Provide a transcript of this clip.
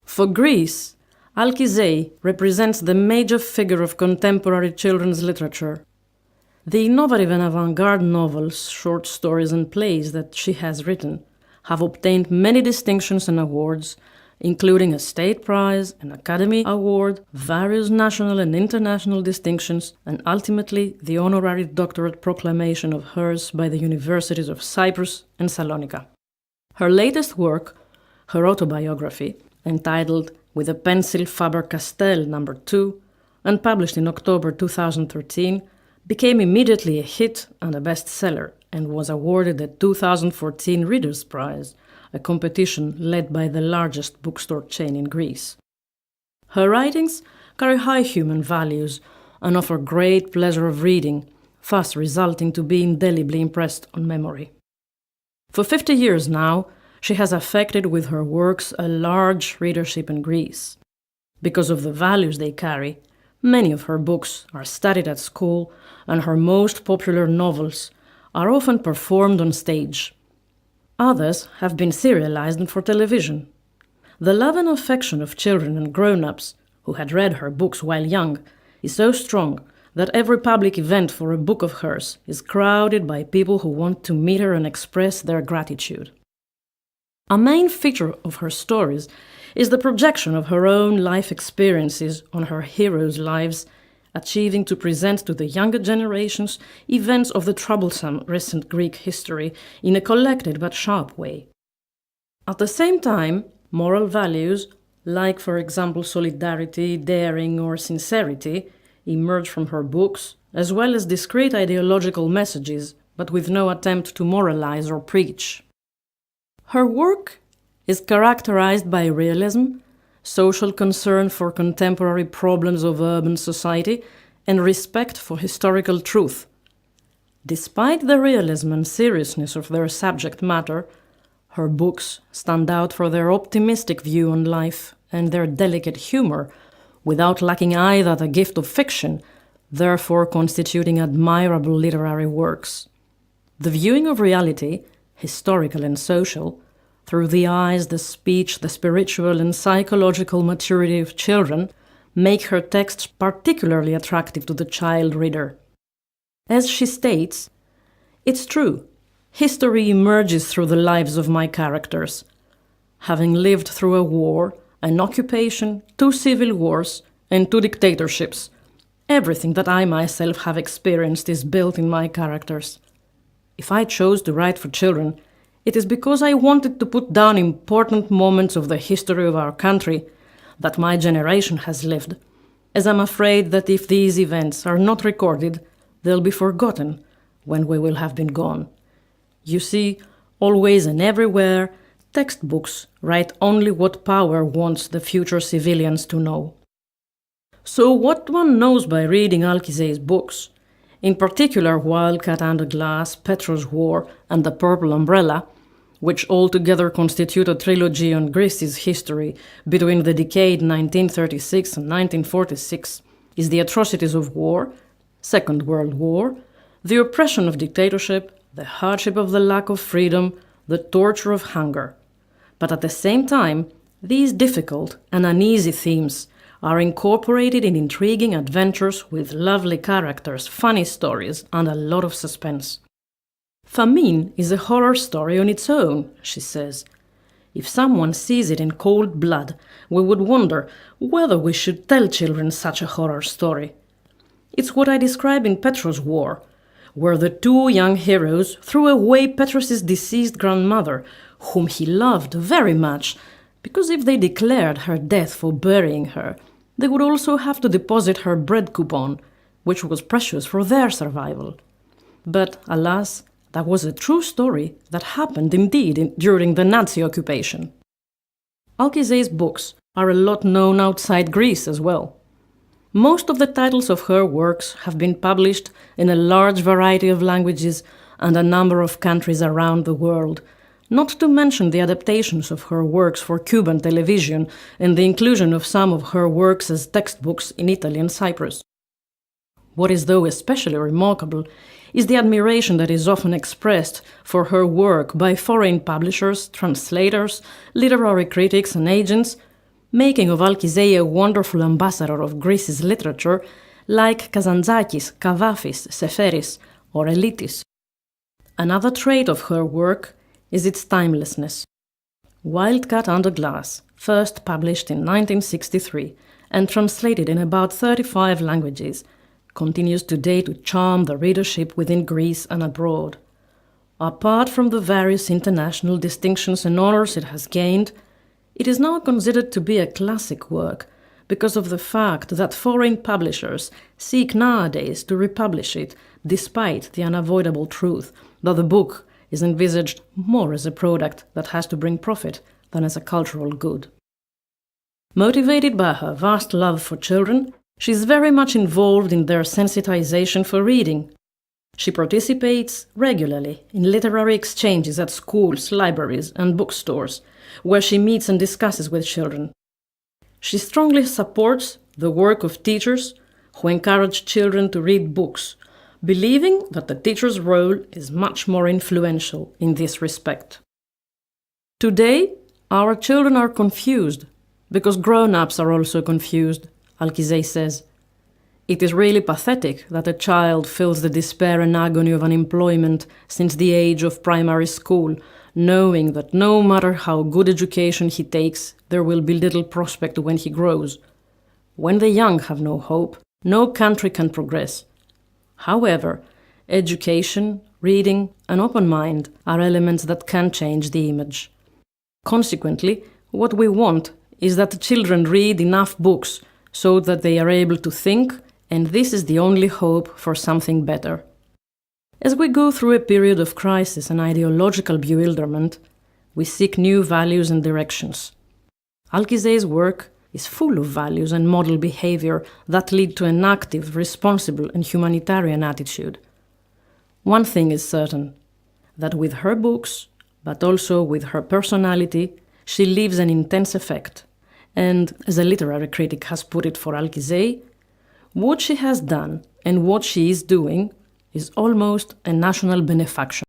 For Greece, ALKI ZEI represents the major figure of contemporary children's literature. The innovative and avant-garde novels, short stories and plays that she has written have obtained many distinctions and awards, including a state prize, an Academy Award, various national and international distinctions, and ultimately the honorary doctorate proclamation of hers by the Universities of Cyprus and Salonika. Her latest work, her autobiography, entitled With a Pencil Faber-Castell No. 2, and published in October 2013, became immediately a hit and a bestseller, and was awarded the 2014 Reader's Prize, a competition led by the largest bookstore chain in Greece. Her writings carry high human values and offer great pleasure of reading, thus resulting to be indelibly impressed on memory. For 50 years now, she has affected with her works a large readership in Greece. Because of the values they carry, many of her books are studied at school, and her most popular novels are often performed on stage. Others have been serialized for television. The love and affection of children and grown-ups who had read her books while young is so strong that every public event for a book of hers is crowded by people who want to meet her and express their gratitude. A main feature of her stories is the projection of her own life experiences on her heroes' lives, achieving to present to the younger generations events of the troublesome recent Greek history in a collected but sharp way. At the same time, moral values, like for example solidarity, daring or sincerity, emerge from her books, as well as discrete ideological messages, but with no attempt to moralize or preach. Her work is characterized by realism, social concern for contemporary problems of urban society, and respect for historical truth. Despite the realism and seriousness of their subject matter, her books stand out for their optimistic view on life and their delicate humor, without lacking either the gift of fiction, therefore constituting admirable literary works. The viewing of reality, historical and social, through the eyes, the speech, the spiritual and psychological maturity of children, make her texts particularly attractive to the child reader. As she states, "It's true, history emerges through the lives of my characters. Having lived through a war, an occupation, 2 civil wars, and 2 dictatorships, everything that I myself have experienced is built in my characters. If I chose to write for children, it is because I wanted to put down important moments of the history of our country that my generation has lived, as I'm afraid that if these events are not recorded, they'll be forgotten when we will have been gone. You see, always and everywhere, textbooks write only what power wants the future civilians to know." So what one knows by reading ALKI ZEI's books, in particular Wildcat Under Glass, Petro's War, and The Purple Umbrella, which altogether constitute a trilogy on Greece's history between the decade 1936 and 1946, is the atrocities of war, Second World War, the oppression of dictatorship, the hardship of the lack of freedom, the torture of hunger. But at the same time, these difficult and uneasy themes are incorporated in intriguing adventures with lovely characters, funny stories, and a lot of suspense. "Famine is a horror story on its own," she says. "If someone sees it in cold blood, we would wonder whether we should tell children such a horror story. It's what I describe in Petro's War, where the 2 young heroes threw away Petros' deceased grandmother, whom he loved very much, because if they declared her death for burying her, they would also have to deposit her bread coupon, which was precious for their survival. But, alas, that was a true story that happened indeed during the Nazi occupation." ALKI ZEI's books are a lot known outside Greece as well. Most of the titles of her works have been published in a large variety of languages and a number of countries around the world, not to mention the adaptations of her works for Cuban television and the inclusion of some of her works as textbooks in Italy and Cyprus. What is, though, especially remarkable is the admiration that is often expressed for her work by foreign publishers, translators, literary critics and agents, making of ALKI ZEI a wonderful ambassador of Greece's literature like Kazantzakis, Kavafis, Seferis, or Elitis. Another trait of her work is its timelessness. Wildcat Under Glass, first published in 1963 and translated in about 35 languages, continues today to charm the readership within Greece and abroad. Apart from the various international distinctions and honors it has gained, it is now considered to be a classic work because of the fact that foreign publishers seek nowadays to republish it, despite the unavoidable truth that the book is envisaged more as a product that has to bring profit than as a cultural good. Motivated by her vast love for children, she is very much involved in their sensitization for reading. She participates regularly in literary exchanges at schools, libraries, and bookstores, where she meets and discusses with children. She strongly supports the work of teachers who encourage children to read books, believing that the teacher's role is much more influential in this respect. Today, our children are confused because grown-ups are also confused, ALKI ZEI says. It is really pathetic that a child feels the despair and agony of unemployment since the age of primary school, knowing that no matter how good education he takes, there will be little prospect when he grows. When the young have no hope, no country can progress. However, education, reading, an open mind are elements that can change the image. Consequently, what we want is that children read enough books so that they are able to think, and this is the only hope for something better. As we go through a period of crisis and ideological bewilderment, we seek new values and directions. ALKI ZEI's work is full of values and model behavior that lead to an active, responsible, and humanitarian attitude. One thing is certain, that with her books, but also with her personality, she leaves an intense effect. And, as a literary critic has put it for ALKI ZEI, what she has done and what she is doing is almost a national benefaction.